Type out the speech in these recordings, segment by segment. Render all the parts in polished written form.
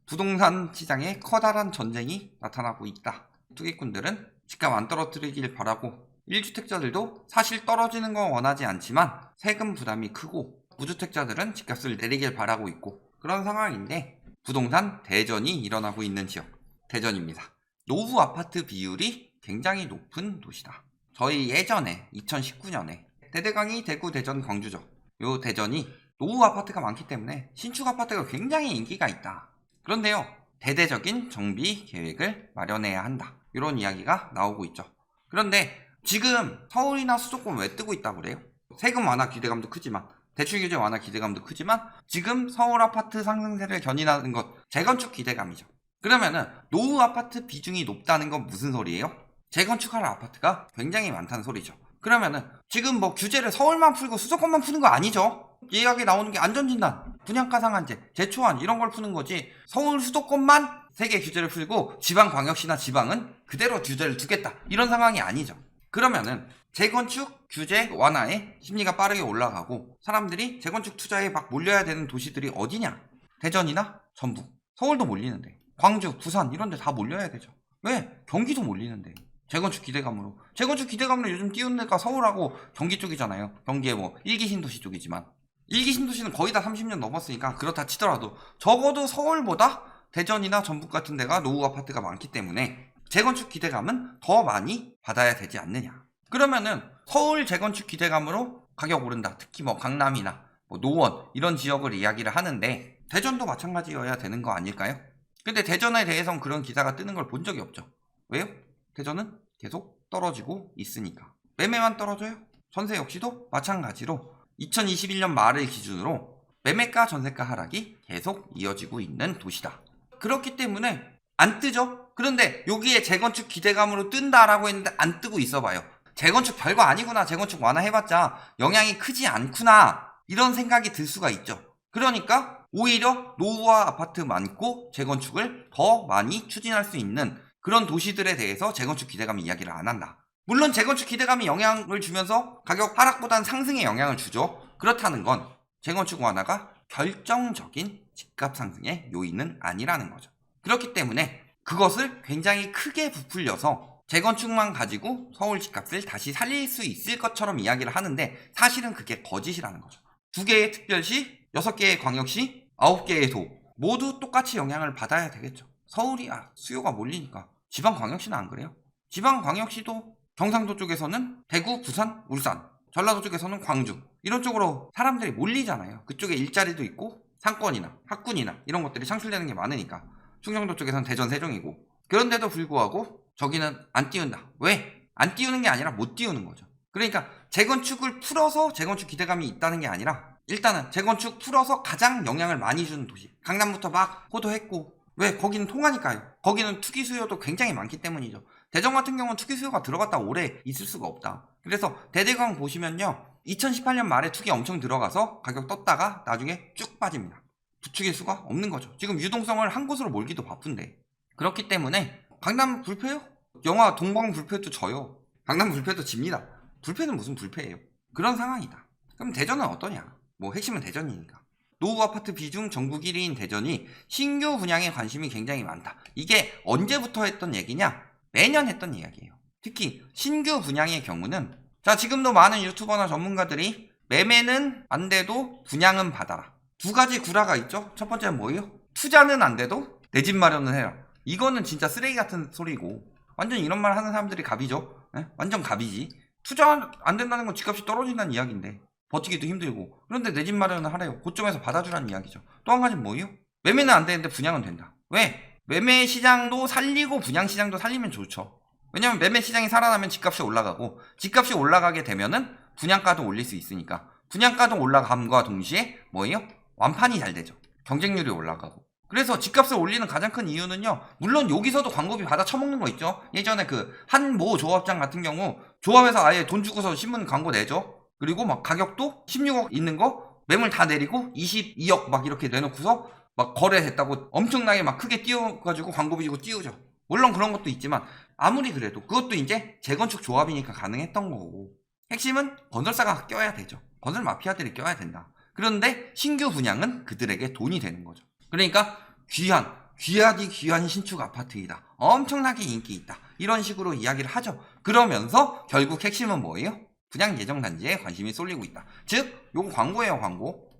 부동산 시장에 커다란 전쟁이 나타나고 있다. 투기꾼들은 집값 안 떨어뜨리길 바라고 1주택자들도 사실 떨어지는 건 원하지 않지만 세금 부담이 크고 무주택자들은 집값을 내리길 바라고 있고 그런 상황인데 부동산 대전이 일어나고 있는 지역 대전입니다. 노후 아파트 비율이 굉장히 높은 도시다. 저희 예전에 2019년에 대대강이 대구 대전 광주죠. 요 대전이 노후 아파트가 많기 때문에 신축 아파트가 굉장히 인기가 있다. 그런데요, 대대적인 정비 계획을 마련해야 한다. 이런 이야기가 나오고 있죠. 그런데 지금 서울이나 수도권 왜 뜨고 있다고 그래요? 세금 완화 기대감도 크지만 대출 규제 완화 기대감도 크지만 지금 서울 아파트 상승세를 견인하는 것 재건축 기대감이죠. 그러면은 노후 아파트 비중이 높다는 건 무슨 소리예요? 재건축할 아파트가 굉장히 많다는 소리죠. 그러면은 지금 뭐 규제를 서울만 풀고 수도권만 푸는 거 아니죠? 이야기 나오는 게 안전진단, 분양가 상한제, 재초안 이런 걸 푸는 거지 서울 수도권만 세개 규제를 풀고 지방광역시나 지방은 그대로 규제를 두겠다 이런 상황이 아니죠. 그러면은 재건축 규제 완화에 심리가 빠르게 올라가고 사람들이 재건축 투자에 막 몰려야 되는 도시들이 어디냐? 대전이나 전북, 서울도 몰리는데 광주, 부산 이런 데 다 몰려야 되죠. 왜? 경기도 몰리는데 재건축 기대감으로 요즘 띄우는 데가 서울하고 경기 쪽이잖아요. 경기에 뭐 1기 신도시 쪽이지만 1기 신도시는 거의 다 30년 넘었으니까 그렇다 치더라도 적어도 서울보다 대전이나 전북 같은 데가 노후 아파트가 많기 때문에 재건축 기대감은 더 많이 받아야 되지 않느냐. 그러면은 서울 재건축 기대감으로 가격 오른다. 특히 뭐 강남이나 뭐 노원 이런 지역을 이야기를 하는데 대전도 마찬가지여야 되는 거 아닐까요? 근데 대전에 대해서는 그런 기사가 뜨는 걸 본 적이 없죠. 왜요? 대전은 계속 떨어지고 있으니까. 매매만 떨어져요? 전세 역시도 마찬가지로 2021년 말을 기준으로 매매가 전세가 하락이 계속 이어지고 있는 도시다. 그렇기 때문에 안 뜨죠? 그런데 여기에 재건축 기대감으로 뜬다라고 했는데 안 뜨고 있어봐요. 재건축 별거 아니구나. 재건축 완화해봤자 영향이 크지 않구나. 이런 생각이 들 수가 있죠. 그러니까 오히려 노후화 아파트 많고 재건축을 더 많이 추진할 수 있는 그런 도시들에 대해서 재건축 기대감 이야기를 안 한다. 물론 재건축 기대감이 영향을 주면서 가격 하락보다는 상승에 영향을 주죠. 그렇다는 건 재건축 완화가 결정적인 집값 상승의 요인은 아니라는 거죠. 그렇기 때문에 그것을 굉장히 크게 부풀려서 재건축만 가지고 서울 집값을 다시 살릴 수 있을 것처럼 이야기를 하는데 사실은 그게 거짓이라는 거죠. 2개의 특별시, 6개의 광역시, 9개의 도 모두 똑같이 영향을 받아야 되겠죠. 서울이 수요가 몰리니까. 지방광역시는 안 그래요. 지방광역시도 경상도 쪽에서는 대구, 부산, 울산, 전라도 쪽에서는 광주 이런 쪽으로 사람들이 몰리잖아요. 그쪽에 일자리도 있고 상권이나 학군이나 이런 것들이 창출되는 게 많으니까. 충청도 쪽에서는 대전, 세종이고 그런데도 불구하고 저기는 안 띄운다. 왜? 안 띄우는 게 아니라 못 띄우는 거죠. 그러니까 재건축을 풀어서 재건축 기대감이 있다는 게 아니라 일단은 재건축 풀어서 가장 영향을 많이 주는 도시. 강남부터 막 호도했고 왜? 거기는 통하니까요. 거기는 투기 수요도 굉장히 많기 때문이죠. 대전 같은 경우는 투기 수요가 들어갔다 오래 있을 수가 없다. 그래서 대대광 보시면요. 2018년 말에 투기 엄청 들어가서 가격 떴다가 나중에 쭉 빠집니다. 부추길 수가 없는 거죠. 지금 유동성을 한 곳으로 몰기도 바쁜데. 그렇기 때문에 강남 불패요? 영화 동방 불패도 져요. 강남 불패도 집니다. 불패는 무슨 불패예요? 그런 상황이다. 그럼 대전은 어떠냐? 뭐 핵심은 대전이니까. 노후 아파트 비중 전국 1위인 대전이 신규 분양에 관심이 굉장히 많다. 이게 언제부터 했던 얘기냐? 매년 했던 이야기예요. 특히 신규 분양의 경우는 자 지금도 많은 유튜버나 전문가들이 매매는 안 돼도 분양은 받아라. 2가지 구라가 있죠. 첫 번째는 뭐예요? 투자는 안 돼도 내 집 마련은 해라. 이거는 진짜 쓰레기 같은 소리고 완전 이런 말 하는 사람들이 갑이죠. 네? 완전 갑이지. 투자 안 된다는 건 집값이 떨어진다는 이야기인데 버티기도 힘들고 그런데 내 집 마련을 하래요. 고점에서 받아주라는 이야기죠. 또 한 가지는 뭐예요? 매매는 안 되는데 분양은 된다. 왜? 매매 시장도 살리고 분양 시장도 살리면 좋죠. 왜냐면 매매 시장이 살아나면 집값이 올라가고 집값이 올라가게 되면은 분양가도 올릴 수 있으니까 분양가도 올라감과 동시에 뭐예요? 완판이 잘 되죠. 경쟁률이 올라가고 그래서 집값을 올리는 가장 큰 이유는요. 물론 여기서도 광고비 받아 처먹는 거 있죠. 예전에 그 한모 조합장 같은 경우 조합에서 아예 돈 주고서 신문 광고 내죠. 그리고 막 가격도 16억 있는 거 매물 다 내리고 22억 막 이렇게 내놓고서 막 거래했다고 엄청나게 막 크게 띄워가지고 광고비 주고 띄우죠. 물론 그런 것도 있지만 아무리 그래도 그것도 이제 재건축 조합이니까 가능했던 거고 핵심은 건설사가 껴야 되죠. 건설 마피아들이 껴야 된다. 그런데 신규 분양은 그들에게 돈이 되는 거죠. 그러니까 귀한 귀하디 귀한 신축 아파트이다. 엄청나게 인기 있다. 이런 식으로 이야기를 하죠. 그러면서 결국 핵심은 뭐예요? 분양 예정 단지에 관심이 쏠리고 있다. 즉 요거 광고예요.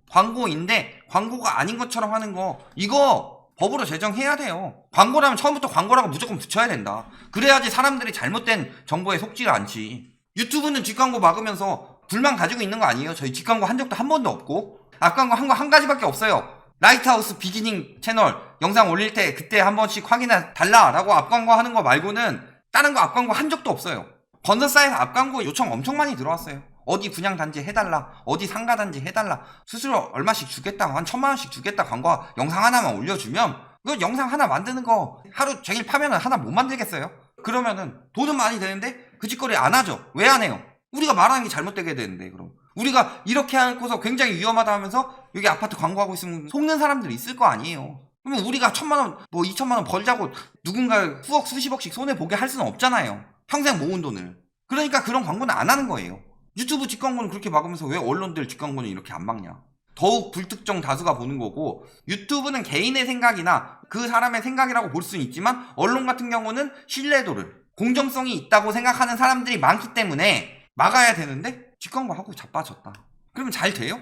광고인데 광고가 아닌 것처럼 하는 거 이거 법으로 제정해야 돼요. 광고라면 처음부터 광고라고 무조건 붙여야 된다. 그래야지 사람들이 잘못된 정보에 속지가 않지. 유튜브는 뒷광고 막으면서 불만 가지고 있는 거 아니에요? 저희 뒷광고 한 적도 한 번도 없고 앞광고 한 거 한 가지밖에 없어요. 라이트하우스 비기닝 채널 영상 올릴 때 그때 한 번씩 확인해 달라라고 앞광고 하는 거 말고는 다른 거 앞광고 한 적도 없어요. 건설사에서 앞광고 요청 엄청 많이 들어왔어요. 어디 분양단지 해달라, 어디 상가단지 해달라, 수수료 얼마씩 주겠다, 한 1,000만원씩 주겠다 광고 영상 하나만 올려주면 그 영상 하나 만드는 거 하루 종일 파면은 하나 못 만들겠어요? 그러면은 돈은 많이 되는데 그 짓거리 안 하죠. 왜 안 해요? 우리가 말하는 게 잘못되게 되는데. 그럼 우리가 이렇게 하고서 굉장히 위험하다 하면서 여기 아파트 광고하고 있으면 속는 사람들이 있을 거 아니에요. 그러면 우리가 1,000만원 뭐 2,000만원 벌자고 누군가 수억 수십억씩 손해보게 할 수는 없잖아요. 평생 모은 돈을. 그러니까 그런 광고는 안 하는 거예요. 유튜브 뒷광고는 그렇게 막으면서 왜 언론들 뒷광고는 이렇게 안 막냐. 더욱 불특정 다수가 보는 거고, 유튜브는 개인의 생각이나 그 사람의 생각이라고 볼 수는 있지만 언론 같은 경우는 신뢰도를, 공정성이 있다고 생각하는 사람들이 많기 때문에 막아야 되는데 뒷광고 하고 자빠졌다. 그러면 잘 돼요?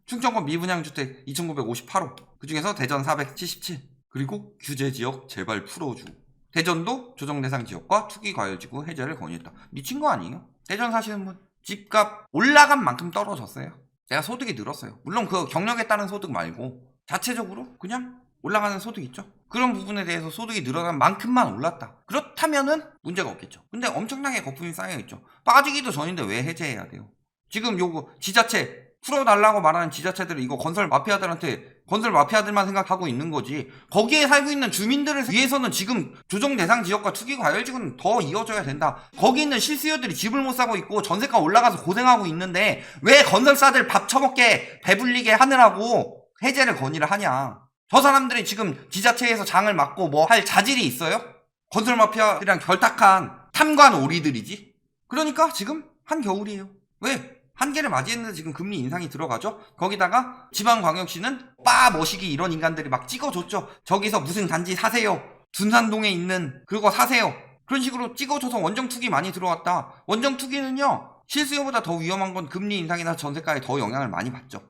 충청권 미분양주택 2,958호, 그중에서 대전 477, 그리고 규제지역 제발 풀어주. 대전도 조정대상 지역과 투기과열지구 해제를 건의했다. 미친 거 아니에요? 대전 사시는 분 집값 올라간 만큼 떨어졌어요. 제가 소득이 늘었어요. 물론 그 경력에 따른 소득 말고 자체적으로 그냥 올라가는 소득 있죠. 그런 부분에 대해서 소득이 늘어난 만큼만 올랐다. 그렇다면은 문제가 없겠죠. 근데 엄청나게 거품이 쌓여있죠. 빠지기도 전인데 왜 해제해야 돼요? 지금 요거 지자체 풀어달라고 말하는 지자체들은 이거 건설 마피아들만 생각하고 있는 거지. 거기에 살고 있는 주민들을 위해서는 지금 조정 대상 지역과 투기 과열지구는 더 이어져야 된다. 거기 있는 실수요들이 집을 못 사고 있고 전세가 올라가서 고생하고 있는데 왜 건설사들 밥 처먹게 배불리게 하느라고 해제를 건의를 하냐. 저 사람들이 지금 지자체에서 장을 맡고 뭐 할 자질이 있어요? 건설 마피아들이랑 결탁한 탐관 오리들이지. 그러니까 지금 한겨울이에요. 왜? 한계를 맞이했는데 지금 금리 인상이 들어가죠. 거기다가 지방광역시는 머시기 이런 인간들이 막 찍어줬죠. 저기서 무슨 단지 사세요, 둔산동에 있는 그거 사세요, 그런 식으로 찍어줘서 원정 투기 많이 들어왔다. 원정 투기는요 실수요보다 더 위험한 건 금리 인상이나 전세가에 더 영향을 많이 받죠.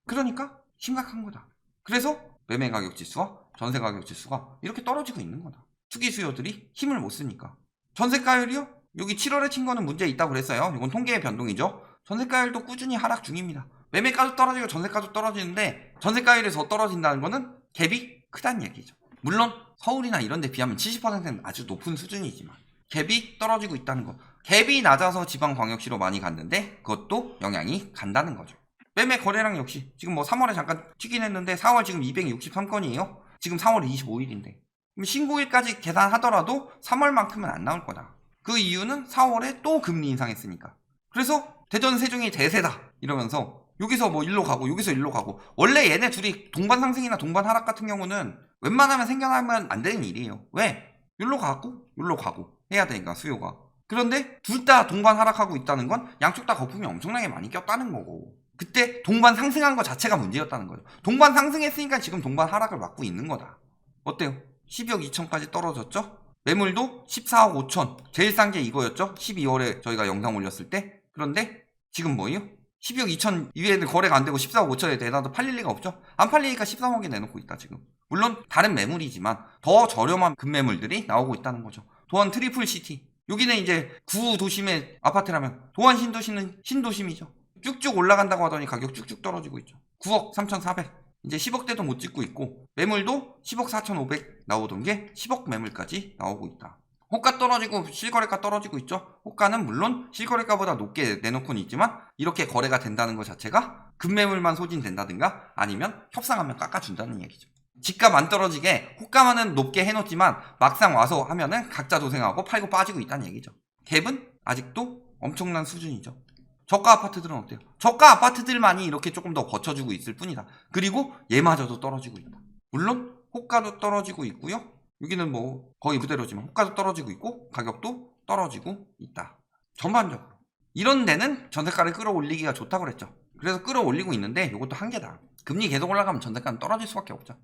그러니까 심각한 거다. 그래서 매매 가격 지수와 전세 가격 지수가 이렇게 떨어지고 있는 거다. 투기 수요들이 힘을 못 쓰니까. 전세가율이요, 여기 7월에 친 거는 문제 있다고 그랬어요. 이건 통계의 변동이죠. 전세가율도 꾸준히 하락 중입니다. 매매가도 떨어지고 전세가도 떨어지는데 전세가율이 더 떨어진다는 거는 갭이 크다는 얘기죠. 물론 서울이나 이런 데 비하면 70%는 아주 높은 수준이지만 갭이 떨어지고 있다는 거. 갭이 낮아서 지방광역시로 많이 갔는데 그것도 영향이 간다는 거죠. 매매 거래량 역시 지금 뭐 3월에 잠깐 튀긴 했는데 4월 지금 263건이에요. 지금 4월 25일인데 신고일까지 계산하더라도 3월만큼은 안 나올 거다. 그 이유는 4월에 또 금리 인상했으니까. 그래서 대전 세종이 대세다 이러면서 여기서 뭐 일로 가고 여기서 일로 가고. 원래 얘네 둘이 동반 상승이나 동반 하락 같은 경우는 웬만하면 생겨나면 안 되는 일이에요. 왜? 일로 가고 해야 되니까 수요가. 그런데 둘 다 동반 하락하고 있다는 건 양쪽 다 거품이 엄청나게 많이 꼈다는 거고, 그때 동반 상승한 거 자체가 문제였다는 거죠. 동반 상승했으니까 지금 동반 하락을 맞고 있는 거다. 어때요? 12억 2천까지 떨어졌죠? 매물도 14억 5천. 제일 싼 게 이거였죠? 12월에 저희가 영상 올렸을 때. 그런데 지금 뭐예요? 12억 2천 이외에는 거래가 안 되고 14억 5천에 대놔도 팔릴 리가 없죠? 안 팔리니까 13억에 내놓고 있다 지금. 물론 다른 매물이지만 더 저렴한 급매물들이 나오고 있다는 거죠. 도안 트리플시티, 여기는 이제 구도심의 아파트라면 도안 신도시는 신도심이죠. 쭉쭉 올라간다고 하더니 가격 쭉쭉 떨어지고 있죠. 9억 3,400, 이제 10억대도 못 찍고 있고, 매물도 10억 4,500 나오던 게 10억 매물까지 나오고 있다. 호가 떨어지고 실거래가 떨어지고 있죠. 호가는 물론 실거래가보다 높게 내놓고는 있지만 이렇게 거래가 된다는 것 자체가 급매물만 소진된다든가 아니면 협상하면 깎아준다는 얘기죠. 집값 안 떨어지게 호가만은 높게 해놓지만 막상 와서 하면은 각자 도생하고 팔고 빠지고 있다는 얘기죠. 갭은 아직도 엄청난 수준이죠. 저가 아파트들은 어때요? 저가 아파트들만이 이렇게 조금 더 버텨주고 있을 뿐이다. 그리고 얘마저도 떨어지고 있다. 물론 호가도 떨어지고 있고요. 여기는 뭐 거의 그대로지만 호가도 떨어지고 있고 가격도 떨어지고 있다. 전반적으로 이런 데는 전세가를 끌어올리기가 좋다고 그랬죠. 그래서 끌어올리고 있는데 이것도 한계다. 금리 계속 올라가면 전세가는 떨어질 수밖에 없죠.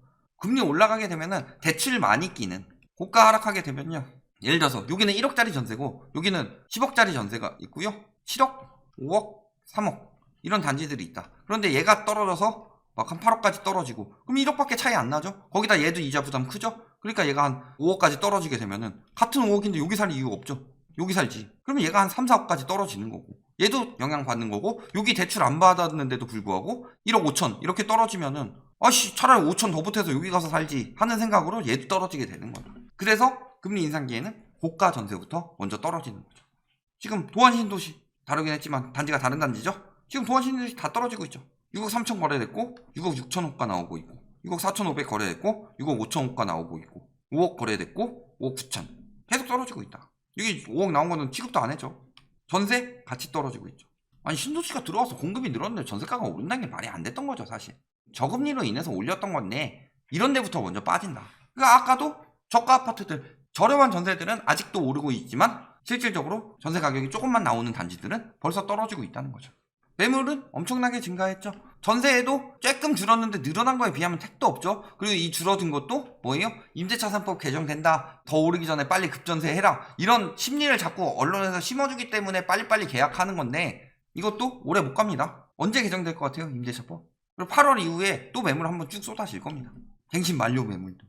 금리 올라가게 되면은 대출 많이 끼는, 고가 하락하게 되면요, 예를 들어서 여기는 1억짜리 전세고 여기는 10억짜리 전세가 있고요, 7억, 5억, 3억 이런 단지들이 있다. 그런데 얘가 떨어져서 막 한 8억까지 떨어지고, 그럼 1억밖에 차이 안 나죠? 거기다 얘도 이자 부담 크죠? 그러니까 얘가 한 5억까지 떨어지게 되면은 같은 5억인데 여기 살 이유 없죠? 여기 살지. 그러면 얘가 한 3, 4억까지 떨어지는 거고, 얘도 영향받는 거고, 여기 대출 안 받았는데도 불구하고 1억 5천 이렇게 떨어지면은 아씨 차라리 5천 더 보태서 여기 가서 살지 하는 생각으로 얘도 떨어지게 되는 거다. 그래서 금리 인상기에는 고가 전세부터 먼저 떨어지는 거죠. 지금 도안 신도시 다르긴 했지만 단지가 다른 단지죠? 지금 도안 신도시 다 떨어지고 있죠. 6억 3천 거래됐고 6억 6천 호가 나오고 있고, 6억 4천 5백 거래됐고 6억 5천 호가 나오고 있고, 5억 거래됐고 5억 9천 계속 떨어지고 있다. 여기 5억 나온 거는 취급도 안 했죠. 전세 같이 떨어지고 있죠. 아니 신도시가 들어와서 공급이 늘었는데 전세가가 오른다는 게 말이 안 됐던 거죠. 사실 저금리로 인해서 올렸던 건데 이런 데부터 먼저 빠진다. 그러니까 아까도 저가 아파트들, 저렴한 전세들은 아직도 오르고 있지만 실질적으로 전세 가격이 조금만 나오는 단지들은 벌써 떨어지고 있다는 거죠. 매물은 엄청나게 증가했죠. 전세에도 조금 줄었는데 늘어난 거에 비하면 택도 없죠. 그리고 이 줄어든 것도 뭐예요? 임대차 3법 개정된다, 더 오르기 전에 빨리 급전세 해라, 이런 심리를 자꾸 언론에서 심어주기 때문에 빨리빨리 계약하는 건데, 이것도 오래 못 갑니다. 언제 개정될 것 같아요? 임대차법. 그리고 8월 이후에 또 매물 한번 쭉 쏟아질 겁니다. 갱신 만료 매물도.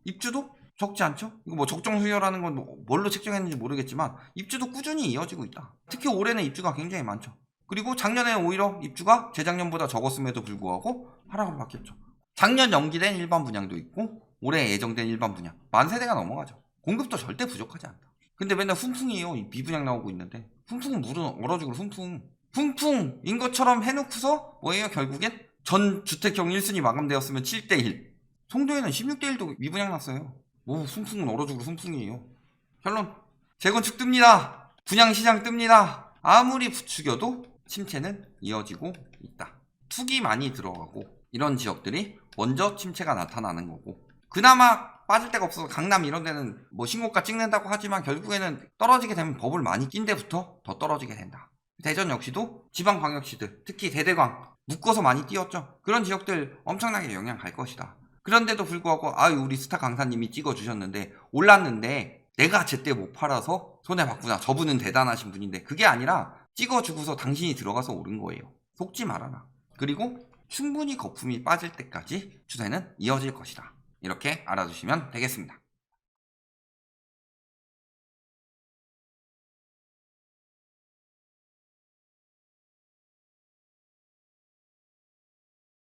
입주도 적지 않죠? 이거 뭐 적정 수요라는 건 뭘로 책정했는지 모르겠지만 입주도 꾸준히 이어지고 있다. 특히 올해는 입주가 굉장히 많죠. 그리고 작년에는 오히려 입주가 재작년보다 적었음에도 불구하고 하락으로 바뀌었죠. 작년 연기된 일반 분양도 있고 올해 예정된 일반 분양 만세대가 넘어가죠. 공급도 절대 부족하지 않다. 근데 맨날 훈풍이에요. 미분양 나오고 있는데, 훈풍은 물은 얼어 죽을 훈풍인 것처럼 해놓고서 뭐예요? 결국엔 전 주택형 1순위 마감되었으면 7대1, 송도에는 16대1도 미분양 났어요. 뭐 훈풍은 얼어 죽을 훈풍이에요. 결론, 재건축 뜹니다. 분양시장 뜹니다. 아무리 부추겨도 침체는 이어지고 있다. 투기 많이 들어가고 이런 지역들이 먼저 침체가 나타나는 거고, 그나마 빠질 데가 없어서 강남 이런 데는 뭐 신고가 찍는다고 하지만 결국에는 떨어지게 되면 버블 많이 낀 데부터 더 떨어지게 된다. 대전 역시도 지방광역시들, 특히 대대광 묶어서 많이 띄었죠. 그런 지역들 엄청나게 영향 갈 것이다. 그런데도 불구하고 아유 우리 스타 강사님이 찍어주셨는데 올랐는데 내가 제때 못 팔아서 손해봤구나, 저분은 대단하신 분인데, 그게 아니라 찍어주고서 당신이 들어가서 오른 거예요. 속지 말아라. 그리고 충분히 거품이 빠질 때까지 추세는 이어질 것이다. 이렇게 알아두시면 되겠습니다.